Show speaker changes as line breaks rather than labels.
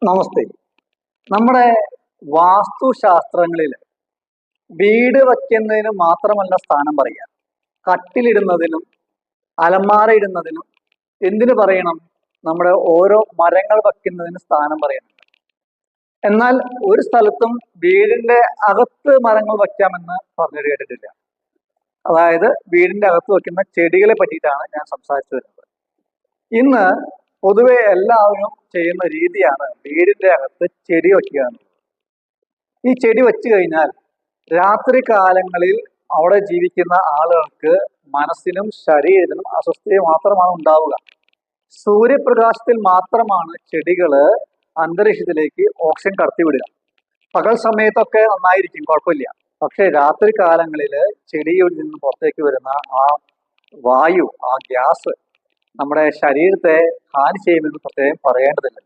നമസ്തേ. നമ്മുടെ വാസ്തുശാസ്ത്രങ്ങളിൽ വീട് വയ്ക്കുന്നതിന് മാത്രമല്ല സ്ഥാനം പറയുക, കട്ടിലിടുന്നതിനും അലമാര ഇടുന്നതിനും എന്തിനു പറയണം, നമ്മുടെ ഓരോ മരങ്ങൾ വയ്ക്കുന്നതിന് സ്ഥാനം പറയുന്നുണ്ട്. എന്നാൽ ഒരു സ്ഥലത്തും വീടിന്റെ അകത്ത് മരങ്ങൾ വയ്ക്കാമെന്ന് പറഞ്ഞിട്ട് കേട്ടിട്ടില്ല. അതായത് വീടിന്റെ അകത്ത് വയ്ക്കുന്ന ചെടികളെ പറ്റിയിട്ടാണ് ഞാൻ സംസാരിച്ചു വരുന്നത്. ഇന്ന് പൊതുവെ എല്ലാവരും ചെയ്യുന്ന രീതിയാണ് വീടിന്റെ അകത്ത് ചെടി വയ്ക്കുക എന്നുള്ളത്. ഈ ചെടി വെച്ചു കഴിഞ്ഞാൽ രാത്രി കാലങ്ങളിൽ അവിടെ ജീവിക്കുന്ന ആളുകൾക്ക് മനസ്സിനും ശരീരത്തിനും അസ്വസ്ഥത മാത്രമാണ് ഉണ്ടാവുക. സൂര്യപ്രകാശത്തിൽ മാത്രമാണ് ചെടികള് അന്തരീക്ഷത്തിലേക്ക് ഓക്സിജൻ കടത്തിവിടുക. പകൽ സമയത്തൊക്കെ നന്നായിരിക്കും, കുഴപ്പമില്ല. പക്ഷെ രാത്രി കാലങ്ങളിൽ ചെടിയിൽ നിന്ന് പുറത്തേക്ക് വരുന്ന ആ വായു, ആ ഗ്യാസ് നമ്മുടെ ശരീരത്തെ ഹാനി ചെയ്യുമെന്ന് പ്രത്യേകം പറയേണ്ടതില്ല.